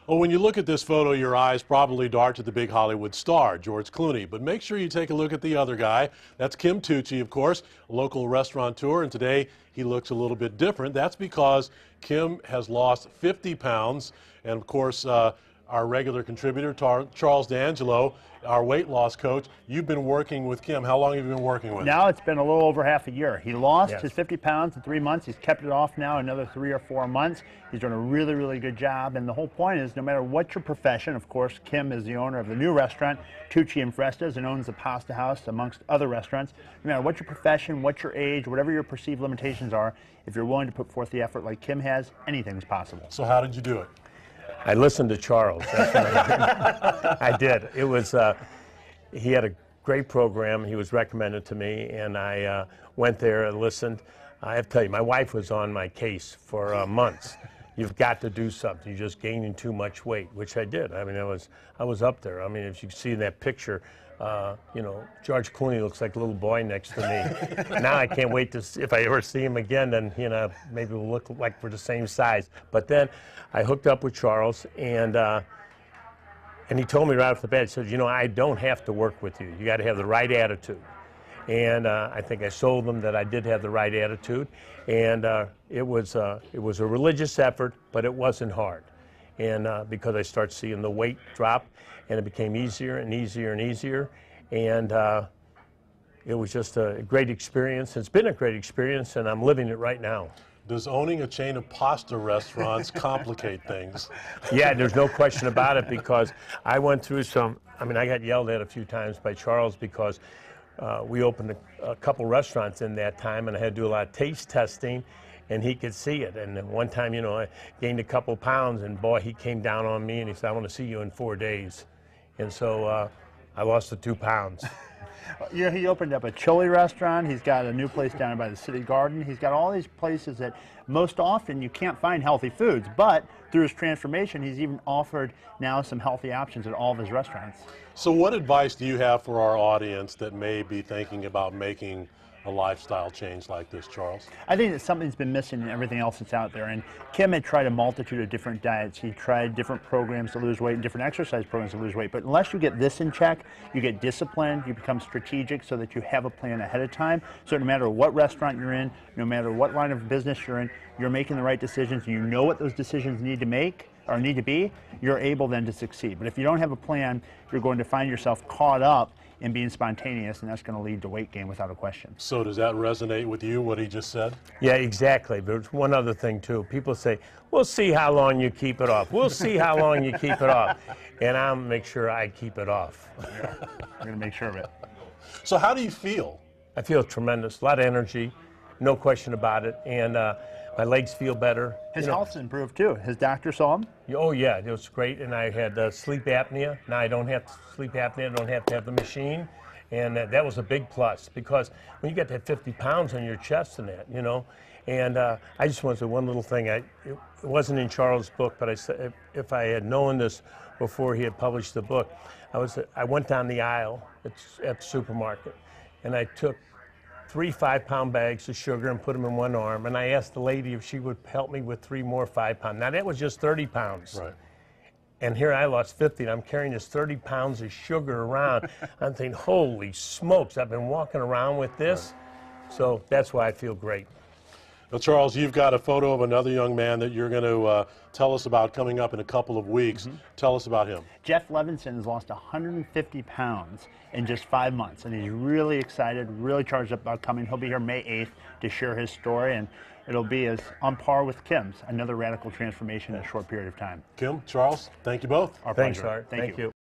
Well, when you look at this photo, your eyes probably dart to the big Hollywood star, George Clooney. But make sure you take a look at the other guy. That's Kim Tucci, of course, a local restaurateur. And today he looks a little bit different. That's because Kim has lost 50 pounds. And, of course, our regular contributor, Charles D'Angelo, our weight loss coach, you've been working with Kim. How long have you been working with him? Now it's been a little over half a year. He lost his 50 pounds in 3 months. He's kept it off now another 3 or 4 months. He's doing a really, really good job. And the whole point is, no matter what your profession, of course, Kim is the owner of the new restaurant, Tucci and Frestas, and owns the Pasta House, amongst other restaurants. No matter what your profession, what your age, whatever your perceived limitations are, if you're willing to put forth the effort like Kim has, anything's possible. So how did you do it? I listened to Charles. That's what I did. It was, he had a great program. He was recommended to me, and I went there and listened. I have to tell you, my wife was on my case for months. You've got to do something. You're just gaining too much weight, which I did. I mean, I was up there. I mean, if you see in that picture, you know, George Clooney looks like a little boy next to me. Now I can't wait to see, if I ever see him again, then, you know, maybe we'll look like we're the same size. But then I hooked up with Charles, and he told me right off the bat, he said, you know, I don't have to work with you. You got to have the right attitude. And I think I sold them that I did have the right attitude. And it was a religious effort, but it wasn't hard. And because I started seeing the weight drop, and it became easier and easier and easier. And it was just a great experience. It's been a great experience, and I'm living it right now. Does owning a chain of pasta restaurants complicate things? Yeah, there's no question about it, because I went through some, I mean, I got yelled at a few times by Charles because we opened a couple restaurants in that time, and I had to do a lot of taste testing, and he could see it. And then one time, you know, I gained a couple pounds, and boy, he came down on me, and he said, I want to see you in 4 days. And so I lost the 2 pounds. You know, he opened up a chili restaurant. He's got a new place down by the City Garden. He's got all these places that most often you can't find healthy foods, but through his transformation, he's even offered now some healthy options at all of his restaurants. So what advice do you have for our audience that may be thinking about making a lifestyle change like this, Charles? I think that something's been missing in everything else that's out there. And Kim had tried a multitude of different diets. He tried different programs to lose weight and different exercise programs to lose weight. But unless you get this in check, you get disciplined, you become strategic so that you have a plan ahead of time. So no matter what restaurant you're in, no matter what line of business you're in, you're making the right decisions. You know what those decisions need to make or need to be, you're able then to succeed. But if you don't have a plan, you're going to find yourself caught up in being spontaneous, and that's going to lead to weight gain without a question. So does that resonate with you, what he just said? Yeah, exactly. There's one other thing, too. People say, we'll see how long you keep it off. We'll see how long you keep it off. And I'll make sure I keep it off. Yeah, I'm going to make sure of it. So how do you feel? I feel tremendous. A lot of energy, no question about it. And my legs feel better. His health's improved, too. His doctor saw him? Oh, yeah, it was great. And I had sleep apnea. Now I don't have sleep apnea. I don't have to have the machine. And that was a big plus, because when you get that 50 pounds on your chest and that, you know. And I just want to say one little thing. It wasn't in Charles' book, but I said if I had known this before he had published the book, I went down the aisle at the supermarket, and I took 3 5-pound bags of sugar and put them in one arm, and I asked the lady if she would help me with 3 more 5-pound. Now that was just 30 pounds. Right. And here I lost 50, and I'm carrying this 30 pounds of sugar around. I'm thinking, holy smokes, I've been walking around with this. Right. So that's why I feel great. Well, Charles, you've got a photo of another young man that you're going to tell us about coming up in a couple of weeks. Tell us about him. Jeff Levinson has lost 150 pounds in just 5 months, and he's really excited, really charged up about coming. He'll be here May 8th to share his story, and it'll be as on par with Kim's, another radical transformation in a short period of time. Kim, Charles, thank you both. Our Thanks, pleasure. Art. Thank you.